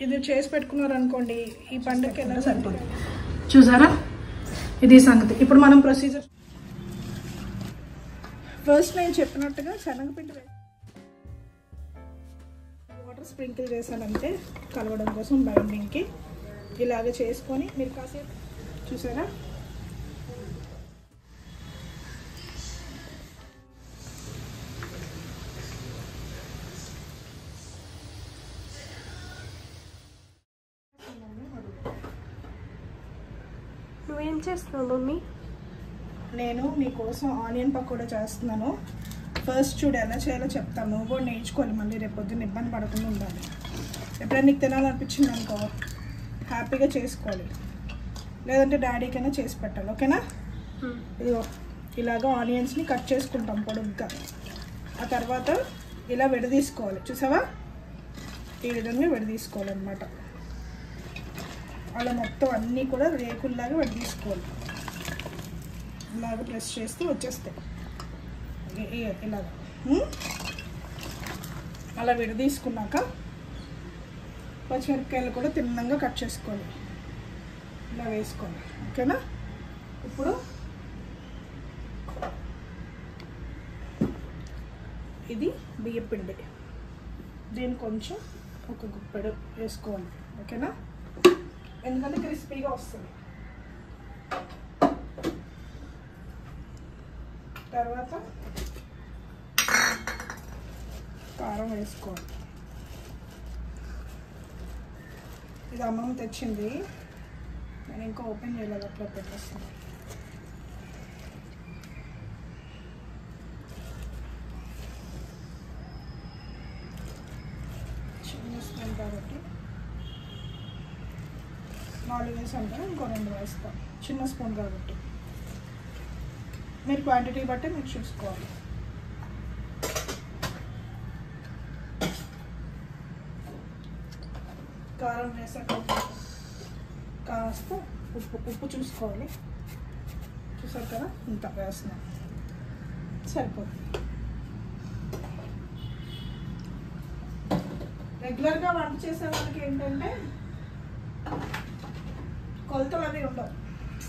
ఇది చేసి పెట్టుకున్నారనుకోండి ఈ పండుగకి ఎలా సరిపోతుంది. చూసారా, ఇది సంగతి. ఇప్పుడు మనం ప్రొసీజర్ ఫస్ట్ నేను చెప్పినట్టుగా శనగపిండి వాటర్ స్ప్రింకిల్ చేశానంటే కలవడం కోసం బైండింగ్కి ఇలాగ చేసుకొని మీరు కాసేపు చూసారా నువ్వేం చేస్తున్నావు మమ్మీ? నేను మీకోసం ఆనియన్ పకోడా చేస్తున్నాను. ఫస్ట్ చూడు ఎలా చేయాలో చెప్తాను, నువ్వు కూడా నేర్చుకోవాలి. మళ్ళీ రేపు పొద్దున్న ఇబ్బంది పడకుండా ఉండాలి. ఎప్పుడైనా నీకు తినాలనిపించింది అనుకో హ్యాపీగా చేసుకోవాలి, లేదంటే డాడీకైనా చేసి పెట్టాలి. ఓకేనా? ఇదిగో ఇలాగ ఆనియన్స్ని కట్ చేసుకుంటాం పొడుగ్గా. ఆ తర్వాత ఇలా విడదీసుకోవాలి. చూసావా, ఈ విధంగా విడదీసుకోవాలన్నమాట. అలా మొత్తం అన్నీ కూడా రేకుల్లాగా విడదీసుకోవాలి. ఇలాగ ప్రెస్ చేస్తూ వచ్చేస్తాయి ఇలాగ. అలా విడదీసుకున్నాక పచ్చిమిరపకాయలు కూడా తిన్నంగా కట్ చేసుకోవాలి, ఇలా వేసుకోవాలి. ఓకేనా? ఇప్పుడు ఇది బియ్యపిండి, దీన్ని కొంచెం ఒక గుప్పెడు వేసుకోవాలి. ఓకేనా? ఎందుకంటే క్రిస్పీగా వస్తుంది. తర్వాత కారం వేసుకోవాలి. ఇది అమ్మమ్మ తెచ్చింది, నేను ఇంకా ఓపెన్ చేయలేదు, అట్లా పెట్టేస్తాను. చిన్న స్పూన్ కాబట్టి 4 వేసాను కదా, ఇంకో 2 వేస్తాం. చిన్న స్పూన్ కాబట్టి మీరు క్వాంటిటీ బట్టి మీరు చూసుకోవాలి. కారం వేసాక కాస్త ఉప్పు చూసుకోవాలి. చూసారు కదా, ఇంత వేస్తున్నాం, సరిపోతుంది. రెగ్యులర్గా వంట చేసే వాళ్ళకి ఏంటంటే కొలతలు అవి ఉండవు,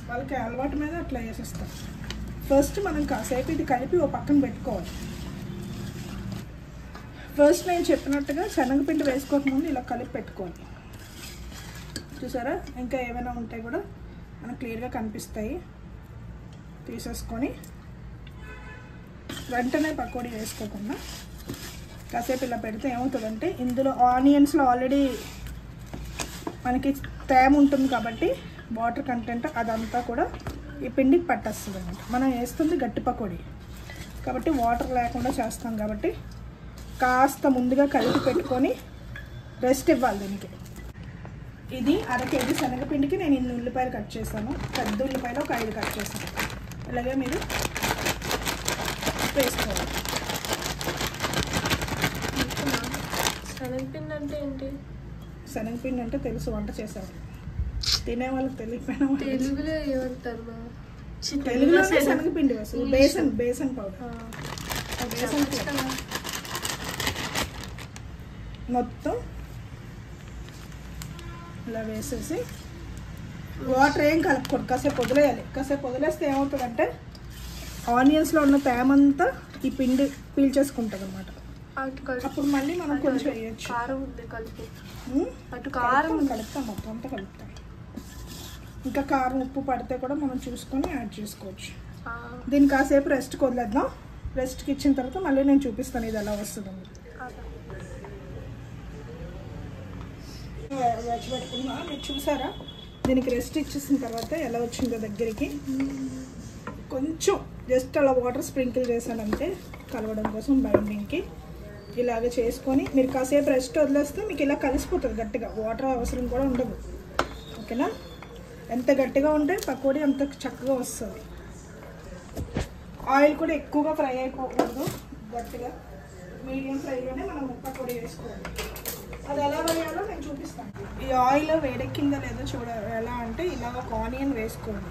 వాళ్ళకి అలవాటు మీద అట్లా వేసేస్తాం. ఫస్ట్ మనం కాసేపు ఇది కలిపి ఓ పక్కన పెట్టుకోవాలి. ఫస్ట్ నేను చెప్పినట్టుగా శనగపిండి వేసుకోకముందు ఇలా కలిపి పెట్టుకోవాలి. చూసారా, ఇంకా ఏమైనా ఉంటే కూడా మనకు క్లియర్గా కనిపిస్తాయి. తీసేసుకొని వెంటనే పకోడీ వేసుకోకుండా కాసేపు ఇలా పెడితే ఏమవుతుందంటే ఇందులో ఆనియన్స్లో ఆల్రెడీ మనకి తేమ ఉంటుంది కాబట్టి వాటర్ కంటెంట్ అదంతా కూడా ఈ పిండికి పట్టేస్తుంది అన్నమాట. మనం వేస్తుంది గట్టి పకోడీ కాబట్టి వాటర్ లేకుండా చేస్తాం కాబట్టి కాస్త ముందుగా కలిపి పెట్టుకొని రెస్ట్ ఇవ్వాలి దీనికి. ఇది 1/2 కేజీ శనగపిండికి నేను ఇన్ని ఉల్లిపాయలు కట్ చేశాను. పెద్ద ఉల్లిపాయలు ఒక 5 కట్ చేశాను. అలాగే మీరు వేసుకోవాలి. శనగపిండి అంటే ఏంటి? శనగపిండి అంటే తెలుసు, వంట చేశారు, తినే వాళ్ళకి తెలియకపోయినా తెలుగులో ఏమంటారు? తెలుగులో శనగపిండి వేసు, బేసన్ పౌడర్. మొత్తం ఇలా వేసేసి వాటర్ ఏం కలుపుకోండి, కాసేపు వదిలేయాలి. కాసేపు వదిలేస్తే ఏమవుతుందంటే ఆనియన్స్లో ఉన్న తేమంతా ఈ పిండి పీల్చేసుకుంటుంది అన్నమాట. అప్పుడు మళ్ళీ మనం కొంచెం వేయచ్చు. కారం ఉంది కలిపి, అటు కారం కలుపుతాం, మొత్తం అంతా కలుపుతాం. ఇంకా కారం ఉప్పు పడితే కూడా మనం చూసుకొని యాడ్ చేసుకోవచ్చు. దీన్ని కాసేపు రెస్ట్కి వదిలేద్దాం. రెస్ట్కి ఇచ్చిన తర్వాత మళ్ళీ నేను చూపిస్తాను ఇది ఎలా వస్తుందని. పెట్టుకున్నా మీరు చూసారా, దీనికి రెస్ట్ ఇచ్చేసిన తర్వాత ఎలా వచ్చిందో దగ్గరికి. కొంచెం జస్ట్ అలా వాటర్ స్ప్రింకిల్ చేశానంటే కలవడం కోసం బైండింగ్కి. ఇలాగ చేసుకొని మీరు కాసేపు రెస్ట్ వదిలేస్తే మీకు ఇలా కలిసిపోతుంది గట్టిగా, వాటర్ అవసరం కూడా ఉండదు. ఓకేనా? ఎంత గట్టిగా ఉంటే పకోడీ అంత చక్కగా వస్తుంది. ఆయిల్ కూడా ఎక్కువగా ఫ్రై అయిపోకూడదు, గట్టిగా మీడియం ఫ్రైలోనే మనం పకోడీ వేసుకోవాలి. అది ఎలా వేయాలో నేను చూపిస్తాను. ఈ ఆయిల్ వేడెక్కిందో లేదో ఎలా అంటే ఇలా ఒక ఆనియన్ వేసుకోండి.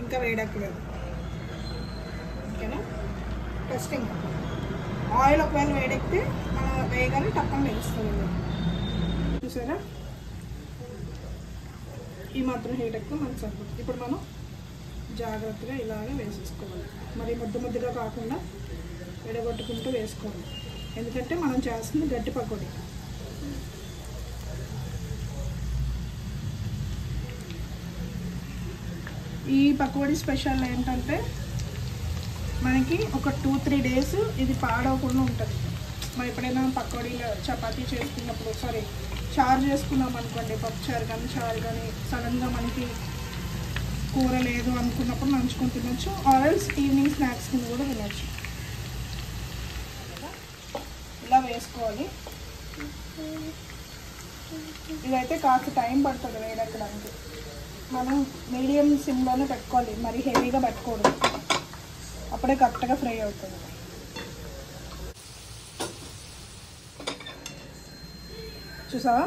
ఇంకా వేడెక్కలేదు. ఓకేనా? టెస్టింగ్ ఆయిల్ ఒకవేళ వేడెక్కితే మనం వేయగానే టప్పని వేస్తుంది. చూసారా, ఈ మాత్రం హీట్ ఎక్కువ మనకు సరిపోతుంది. ఇప్పుడు మనం జాగ్రత్తగా ఇలాగే వేసేసుకోవాలి. మరి ముద్దగా కాకుండా విడగొట్టుకుంటూ వేసుకోవాలి, ఎందుకంటే మనం చేస్తుంది గట్టి పకోడీ. ఈ పకోడీ స్పెషల్ ఏంటంటే మనకి ఒక 2-3 డేస్ ఇది పాడవకుండా ఉంటుంది. మనం ఎప్పుడైనా పకోడీలు చపాతీ చేసుకున్నప్పుడు చారు చేసుకున్నాం అనుకోండి, పప్పు చారు కానీ చారు కానీ సడన్గా మనకి కూర లేదు అనుకున్నప్పుడు నంచుకొని తినొచ్చు, ఆర్ఎల్స్ ఈవినింగ్ స్నాక్స్ కింద కూడా తినొచ్చు. ఇలా వేసుకోవాలి. ఇదైతే కాస్త టైం పడుతుంది వేడెక్కడానికి. మనం మీడియం సిమ్లోనే పెట్టుకోవాలి, మరి హెవీగా పెట్టుకోవద్దు, అప్పుడే కరెక్ట్గా ఫ్రై అవుతుంది. చూసావా,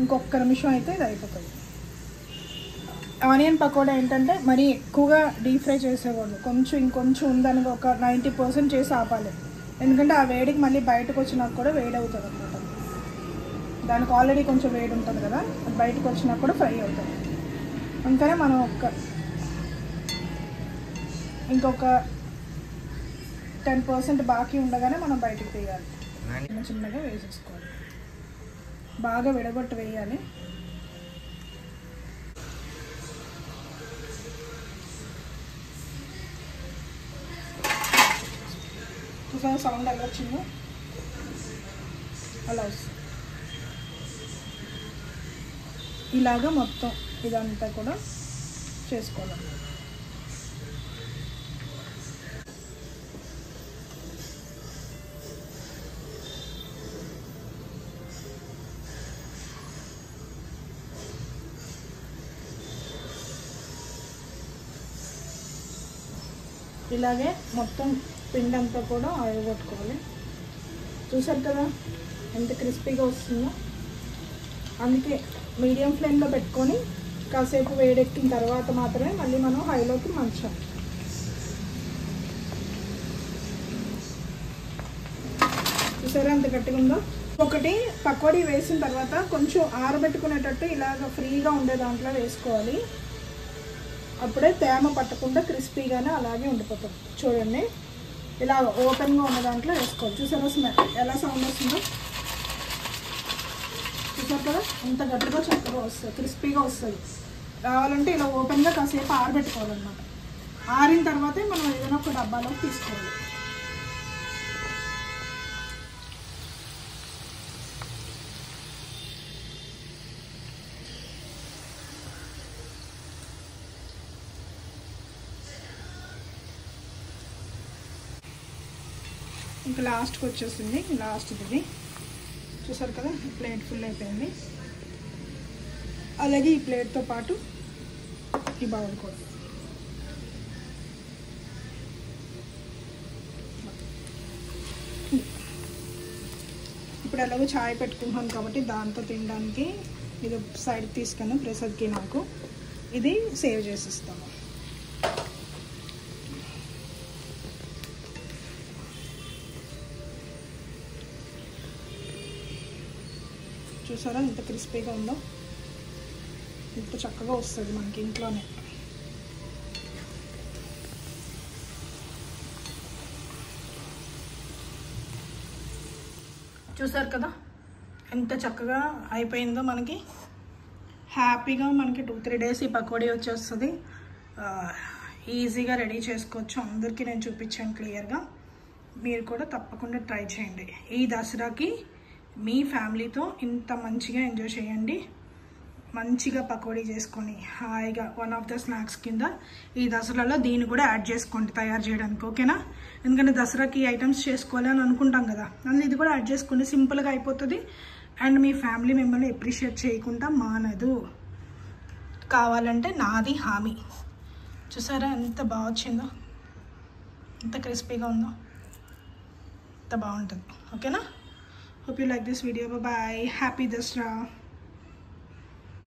ఇంకొక నిమిషం అయితే ఇది అయిపోతుంది. ఆనియన్ పకోడా ఏంటంటే మరీ ఎక్కువగా డీప్ ఫ్రై చేసేవాళ్ళు, ఇంకొంచెం ఉందని ఒక 90% చేసి ఆపాలి, ఎందుకంటే ఆ వేడికి మళ్ళీ బయటకు వచ్చినాక కూడా వేడి అవుతుంది అనమాట. దానికి ఆల్రెడీ కొంచెం వేడి ఉంటుంది కదా, అది బయటకు వచ్చినాక కూడా ఫ్రై అవుతుంది. అందుకనే మనం ఇంకొక 10% బాకీ ఉండగానే మనం బయటకు తీయాలి. చిన్నగా వేసేసుకోవాలి, బాగా విడగొట్టి వేయాలి. చూసారా సౌండ్ ఎలా వచ్చిందో, అలా వస్తుంది. ఇలాగా మొత్తం ఇదంతా కూడా చేసుకోవాలి. ఇలాగే మొత్తం పిండి అంతా కూడా ఆయిల్ కొట్టుకోవాలి. చూసారు కదా ఎంత క్రిస్పీగా వస్తుందో. అందుకే మీడియం ఫ్లేమ్లో పెట్టుకొని కాసేపు వేడెక్కిన తర్వాత మాత్రమే మళ్ళీ మనం హైలోకి మార్చాలి. చూసారా ఎంత గట్టిగా ఉందో. ఒకటి పకోడీ వేసిన తర్వాత కొంచెం ఆరబెట్టుకునేటట్టు ఇలాగ ఫ్రీగా ఉండే దాంట్లో వేసుకోవాలి, అప్పుడే తేమ పట్టకుండా క్రిస్పీగానే అలాగే ఉండిపోతుంది. చూడండి, ఇలా ఓపెన్గా ఉన్న దాంట్లో వేసుకోవాలి. చూసారా స్మెల్ ఎలా సౌండ్ వస్తుందో, చూసారు కదా ఎంత గట్టిగా చక్కగా వస్తుంది, క్రిస్పీగా వస్తుంది. రావాలంటే ఇలా ఓపెన్గా కాసేపు ఆరబెట్టుకోవాలన్నమాట. ఆరిన తర్వాతే మనం ఏదైనా ఒక డబ్బాలోకి తీసుకోవాలి. ఇంకా లాస్ట్కి వచ్చేసింది, లాస్ట్ ఇది చూసారు కదా, ప్లేట్ ఫుల్ అయిపోయింది. అలాగే ఈ ప్లేట్తో పాటు ఈ బౌల్ కూడా. ఇప్పుడు ఎలాగో చాయ్ పెట్టుకుంటున్నాను కాబట్టి దాంతో తినడానికి ఇది సైడ్ తీసుకుని ప్రసాద్కి నాకు ఇది సేవ్ చేసిస్తాము. చూసారా ఎంత క్రిస్పీగా ఉందో, ఎంత చక్కగా వస్తుంది మనకి ఇంట్లోనే. చూసారు కదా ఎంత చక్కగా అయిపోయిందో. మనకి హ్యాపీగా మనకి 2-3 డేస్ ఈ పకోడీ వచ్చేస్తుంది. ఈజీగా రెడీ చేసుకోవచ్చు. అందరికీ నేను చూపించాను క్లియర్గా. మీరు కూడా తప్పకుండా ట్రై చేయండి. ఈ దసరాకి మీ ఫ్యామిలీతో ఇంత మంచిగా ఎంజాయ్ చేయండి. మంచిగా పకోడీ చేసుకొని హాయిగా వన్ ఆఫ్ ద స్నాక్స్ కింద ఈ దసరాలో దీన్ని కూడా యాడ్ చేసుకోండి తయారు చేయడానికి, ఓకేనా? ఎందుకంటే దసరాకి ఐటమ్స్ చేసుకోవాలి అని అనుకుంటాం కదా, అందులో ఇది కూడా యాడ్ చేసుకోండి. సింపుల్గా అయిపోతుంది అండ్ మీ ఫ్యామిలీ మెంబర్ని అప్రిషియేట్ చేయకుండా మానదు. కావాలంటే నాది హామీ. చూసారా ఎంత బాగా వచ్చిందో, ఎంత క్రిస్పీగా ఉందో, ఎంత బాగుంటుంది. ఓకేనా? Hope you like this video. Bye bye. Happy Dasra.